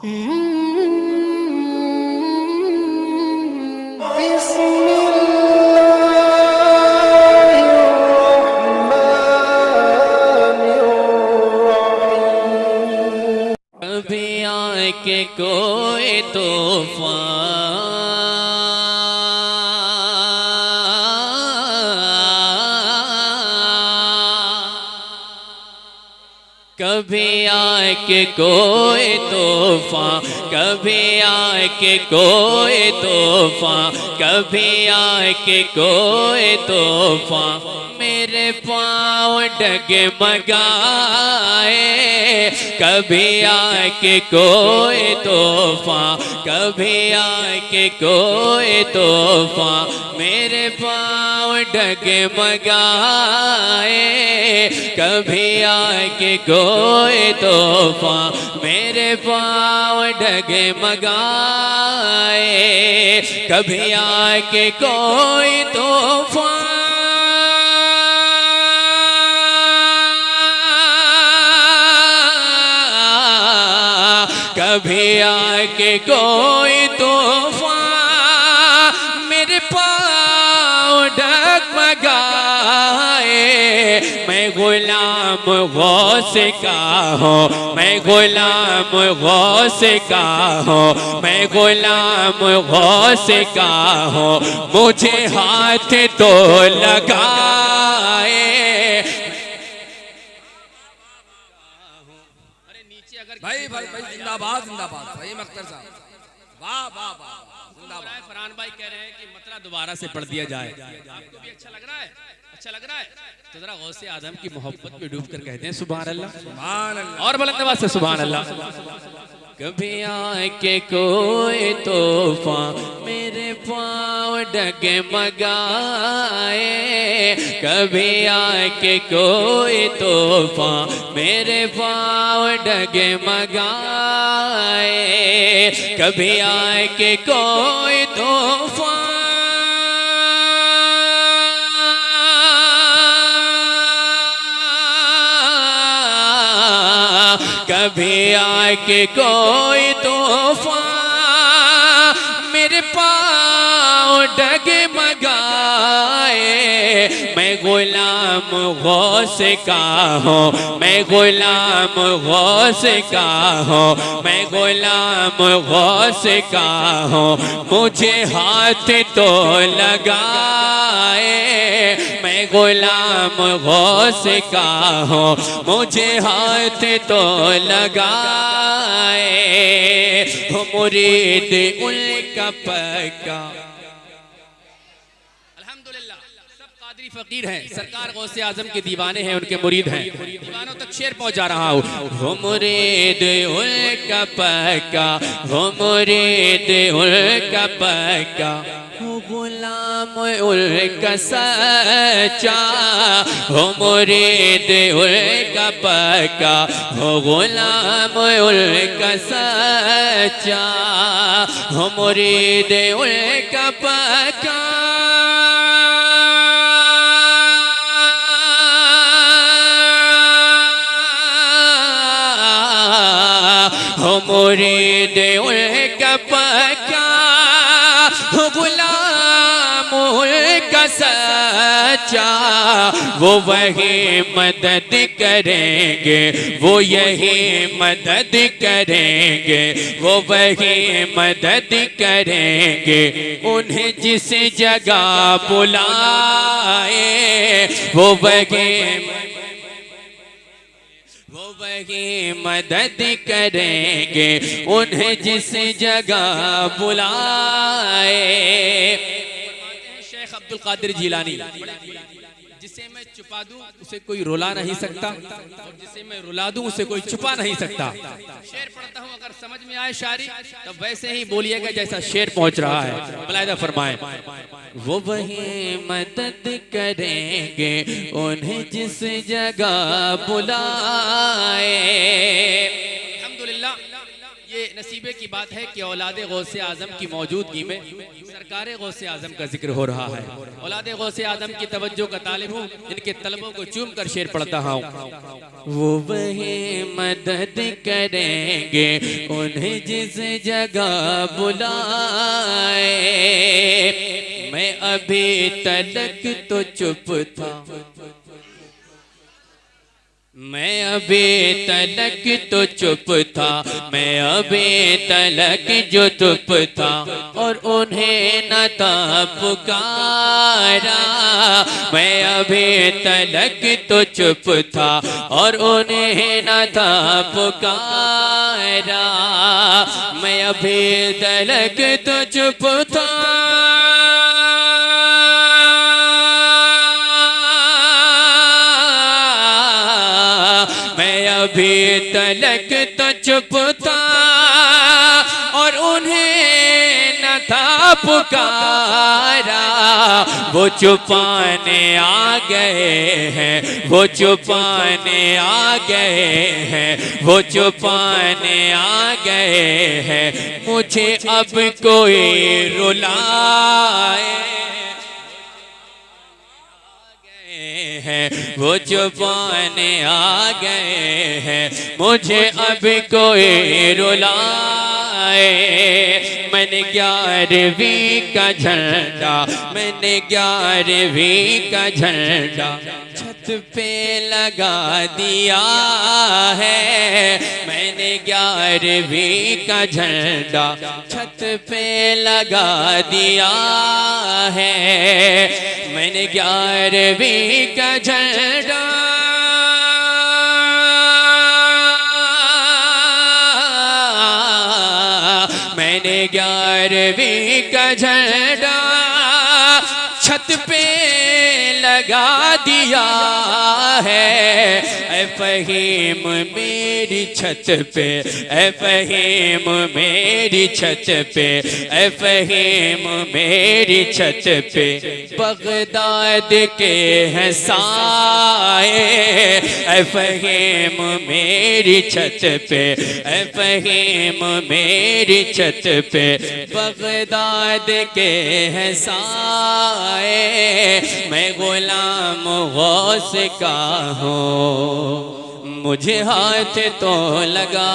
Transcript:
कभी आके कोई कभी आके कोई तूफान, कभी आके कोई तूफान, कभी आके कोई तूफान मेरे पाँव डगमगाए। कभी आके कोई तूफान, कभी आके कोई तूफान मेरे पाँव डगमगाए। कभी आके कोई तूफान मेरे पाँव डगमगाए। कभी आके कोई तूफान, कभी आके कोई तूफान मेरे पाँव डगमगाए। मैं गुलाम गौस का हूँ, मैं गुलाम गौस का हूँ, मैं गुलाम गौस का हूँ, मुझे हाथ तो लगाए। भाई भाई भाई जिंदाबाद जिंदाबाद भाई अख्तर साहब, वाह वाह वाह जिंदाबाद। फरहान भाई कह रहे हैं कि मतलब दोबारा से पढ़ दिया जाए। आपको भी अच्छा लग रहा है? अच्छा लग रहा है तो जरा गौसे आजम की मोहब्बत में डूब कर कहते हैं सुभान अल्लाह, सुभान अल्लाह, और बुलंद आवाज से सुभान अल्लाह। कभी आके कोई तूफान मेरे पाँव डगमगाए। कभी आके कोई तूफान मेरे पाँव डगमगाए। कभी आके कोई तूफान, कभी आके कोई तूफान मेरे पाँव डगमगाए। मैं गुलाम गौस का हूँ, मैं गुलाम गौस का हूँ, मैं गुलाम गौस का हूँ, मुझे हाथ तो लगाए। मैं गुलाम गौस का हूँ, मुझे हाथ तो लगाए। हो मुरीद उनका पक्का। अल्हम्दुलिल्लाह सब कादरी फकीर हैं, सरकार गौसे आजम के दीवाने हैं, उनके मुरीद हैं। दीवानों तक शेर पहुंचा रहा हूँ। हो मुरीद उनका पक्का, हो मुरीद उनका पक्का, हो गुलाम उनका सच्चा, हो मुरीद उनका पक्का, हो गुलाम उनका सच्चा, हो मुरीद उनका पक्का। हो मुरीद उनका पक्का, हो गुलाम उनका सच्चा, वो वही मदद करेंगे, वो यही मदद करेंगे, वो वही मदद करेंगे, उन्हें जिस जगह बुलाए। वो वही मदद करेंगे, उन्हें जिस जगह बुलाए। शेख अब्दुल कादिर जिलानी, जिसे मैं छुपा दूं उसे कोई रुला नहीं सकता, और जिसे मैं रुला दूं उसे कोई छुपा नहीं सकता। शेर पढ़ता हूं, अगर समझ में आए शायरी तो वैसे ही बोलिएगा जैसा शेर पहुंच रहा है। बलायदा फरमाए। वो वही मदद करेंगे, उन्हें जिस जगह बुलाए। अल्हम्दुलिल्लाह ये नसीबे की बात है कि औलाद गौसे आजम की मौजूदगी में सरकार गौसे आजम का जिक्र हो रहा है। औलाद गौसे आजम की तवज्जो का तालिब हूँ, इनके तलबों को चूम कर शेर पढ़ता हूँ। वो वही मदद करेंगे उन्हें जिस जगह बुलाए, मैं अभी तलक तो चुप था, मैं अभी तलक तो चुप था, मैं अभी तलक जो चुप था, और उन्हें न था पुकारा। मैं अभी तलक तो चुप था और उन्हें न था पुकारा। मैं अभी तलक तो चुप था, अभी तलक तो चुप था और उन्हें न था पुकारा। वो छुपाने आ गए हैं, वो छुपाने आ गए हैं, वो छुपाने आ गए हैं, मुझे अब कोई रुलाए हैं, वो छुपाने आ गए हैं, मुझे अब कोई रुलाए। मैंने 11वीं का झंडा, मैंने 11वीं का झंडा छत पे लगा दिया है। मैंने 11वीं का झंडा छत पे लगा दिया है। मैंने 11वीं का झंडा मैंने 11वीं का झंडा छत पे लगा दिया है। ऐ फहीम मेरी छत पे, ऐ फहीम मेरी छत पे, ऐ फहीम मेरी छत पे बगदाद के हैं साए। ऐ फहीम मेरी छत पे, ऐ फहीम मेरी छत पे बगदाद के हैं साए। मैं गुलाम गौस का हूँ, मुझे हाथ तो लगा